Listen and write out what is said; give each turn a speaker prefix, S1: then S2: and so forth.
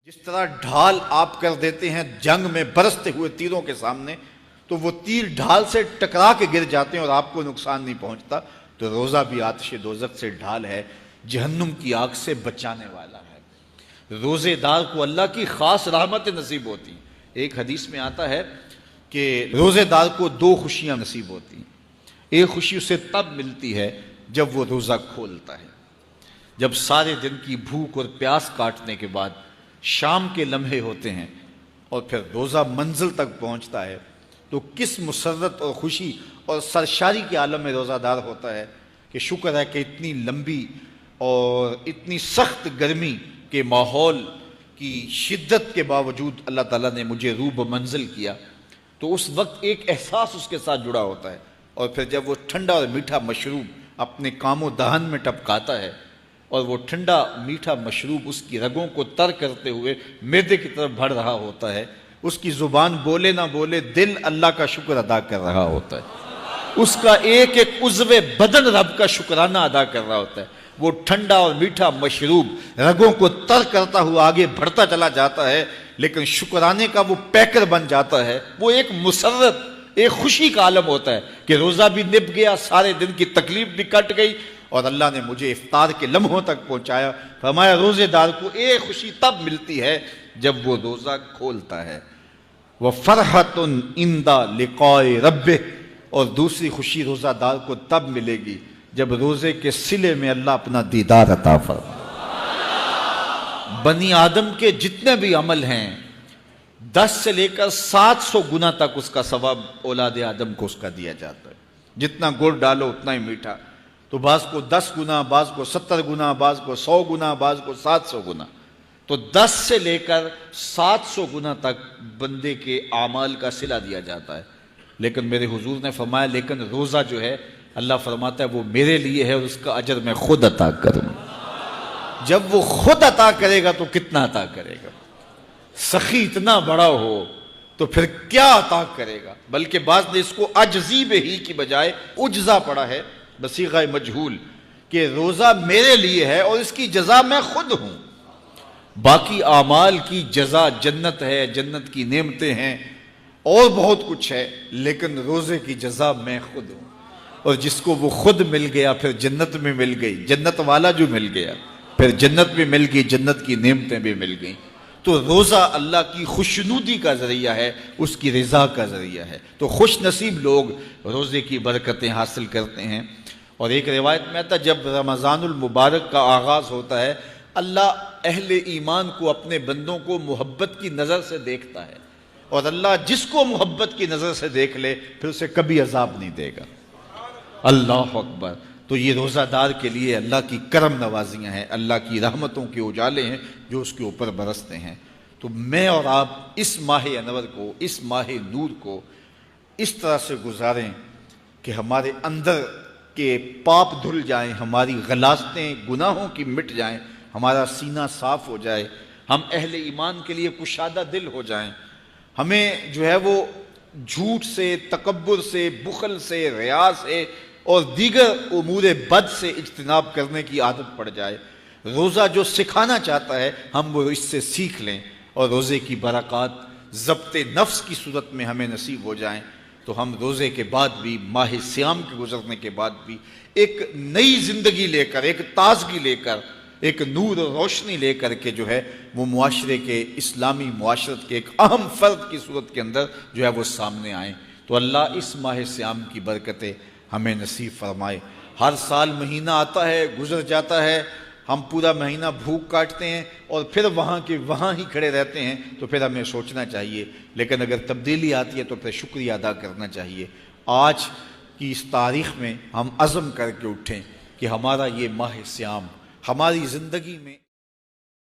S1: جس طرح ڈھال آپ کر دیتے ہیں جنگ میں برستے ہوئے تیروں کے سامنے، تو وہ تیر ڈھال سے ٹکرا کے گر جاتے ہیں اور آپ کو نقصان نہیں پہنچتا، تو روزہ بھی آتش دوزخ سے ڈھال ہے، جہنم کی آگ سے بچانے والا ہے۔ روزے دار کو اللہ کی خاص رحمت نصیب ہوتی ہیں۔ ایک حدیث میں آتا ہے کہ روزے دار کو دو خوشیاں نصیب ہوتی ہیں۔ ایک خوشی اسے تب ملتی ہے جب وہ روزہ کھولتا ہے، جب سارے دن کی بھوک اور پیاس کاٹنے کے بعد شام کے لمحے ہوتے ہیں اور پھر روزہ منزل تک پہنچتا ہے، تو کس مسرت اور خوشی اور سرشاری کے عالم میں روزہ دار ہوتا ہے کہ شکر ہے کہ اتنی لمبی اور اتنی سخت گرمی کے ماحول کی شدت کے باوجود اللہ تعالیٰ نے مجھے روب منزل کیا۔ تو اس وقت ایک احساس اس کے ساتھ جڑا ہوتا ہے، اور پھر جب وہ ٹھنڈا اور میٹھا مشروب اپنے کام و دہن میں ٹپکاتا ہے اور وہ ٹھنڈا میٹھا مشروب اس کی رگوں کو تر کرتے ہوئے معدے کی طرف بڑھ رہا ہوتا ہے، اس کی زبان بولے نہ بولے دل اللہ کا شکر ادا کر رہا ہوتا ہے، اس کا ایک ایک عضو بدن رب کا شکرانہ ادا کر رہا ہوتا ہے۔ وہ ٹھنڈا اور میٹھا مشروب رگوں کو تر کرتا ہوا آگے بڑھتا چلا جاتا ہے، لیکن شکرانے کا وہ پیکر بن جاتا ہے۔ وہ ایک مسرت، ایک خوشی کا عالم ہوتا ہے کہ روزہ بھی نب گیا، سارے دن کی تکلیف بھی کٹ گئی، اور اللہ نے مجھے افطار کے لمحوں تک پہنچایا۔ فرمایا روزے دار کو ایک خوشی تب ملتی ہے جب وہ روزہ کھولتا ہے، وَفَرْحَةٌ عِنْدَ لِقَاءِ رَبِّهِ، اور دوسری خوشی روزہ دار کو تب ملے گی جب روزے کے صلے میں اللہ اپنا دیدار عطا فرمائے۔ بنی آدم کے جتنے بھی عمل ہیں 10 سے لے کر 700 گنا تک اس کا ثواب اولاد آدم کو اس کا دیا جاتا ہے۔ جتنا گڑ ڈالو اتنا ہی میٹھا، تو بعض کو 10 گنا، بعض کو 70 گنا، بعض کو 100 گنا، بعض کو 700 گنا، تو 10 سے لے کر 700 گنا تک بندے کے اعمال کا صلہ دیا جاتا ہے۔ لیکن میرے حضور نے فرمایا لیکن روزہ جو ہے اللہ فرماتا ہے وہ میرے لیے ہے اور اس کا اجر میں خود عطا کروں۔ جب وہ خود عطا کرے گا تو کتنا عطا کرے گا؟ سخی اتنا بڑا ہو تو پھر کیا عطا کرے گا؟ بلکہ بعض نے اس کو عجزی ہی کی بجائے اجزا پڑھا ہے بصیغہ مجہول، کہ روزہ میرے لیے ہے اور اس کی جزا میں خود ہوں۔ باقی اعمال کی جزا جنت ہے، جنت کی نعمتیں ہیں اور بہت کچھ ہے، لیکن روزے کی جزا میں خود ہوں۔ اور جس کو وہ خود مل گیا پھر جنت میں مل گئی، جنت والا جو مل گیا پھر جنت بھی مل گئی، جنت کی نعمتیں بھی مل گئیں۔ تو روزہ اللہ کی خوشنودی کا ذریعہ ہے، اس کی رضا کا ذریعہ ہے۔ تو خوش نصیب لوگ روزے کی برکتیں حاصل کرتے ہیں۔ اور ایک روایت میں آتا ہے جب رمضان المبارک کا آغاز ہوتا ہے اللہ اہل ایمان کو، اپنے بندوں کو محبت کی نظر سے دیکھتا ہے، اور اللہ جس کو محبت کی نظر سے دیکھ لے پھر اسے کبھی عذاب نہیں دے گا۔ اللہ اکبر۔ تو یہ روزہ دار کے لیے اللہ کی کرم نوازیاں ہیں، اللہ کی رحمتوں کے اجالے ہیں جو اس کے اوپر برستے ہیں۔ تو میں اور آپ اس ماہ انور کو، اس ماہ نور کو اس طرح سے گزاریں کہ ہمارے اندر کے پاپ دھل جائیں، ہماری غلاظتیں گناہوں کی مٹ جائیں، ہمارا سینہ صاف ہو جائے، ہم اہل ایمان کے لیے کشادہ دل ہو جائیں، ہمیں جو ہے وہ جھوٹ سے، تکبر سے، بخل سے، ریا سے اور دیگر امور بد سے اجتناب کرنے کی عادت پڑ جائے۔ روزہ جو سکھانا چاہتا ہے ہم وہ اس سے سیکھ لیں، اور روزے کی برکات ضبط نفس کی صورت میں ہمیں نصیب ہو جائیں، تو ہم روزے کے بعد بھی، ماہ سیام کے گزرنے کے بعد بھی ایک نئی زندگی لے کر، ایک تازگی لے کر، ایک نور اور روشنی لے کر کے جو ہے وہ معاشرے کے، اسلامی معاشرت کے ایک اہم فرد کی صورت کے اندر جو ہے وہ سامنے آئیں۔ تو اللہ اس ماہ سیام کی برکتیں ہمیں نصیب فرمائے۔ ہر سال مہینہ آتا ہے، گزر جاتا ہے، ہم پورا مہینہ بھوک کاٹتے ہیں اور پھر وہاں کے وہاں ہی کھڑے رہتے ہیں، تو پھر ہمیں سوچنا چاہیے، لیکن اگر تبدیلی آتی ہے تو پھر شکریہ ادا کرنا چاہیے۔ آج کی اس تاریخ میں ہم عزم کر کے اٹھیں کہ ہمارا یہ ماہ سیام ہماری زندگی میں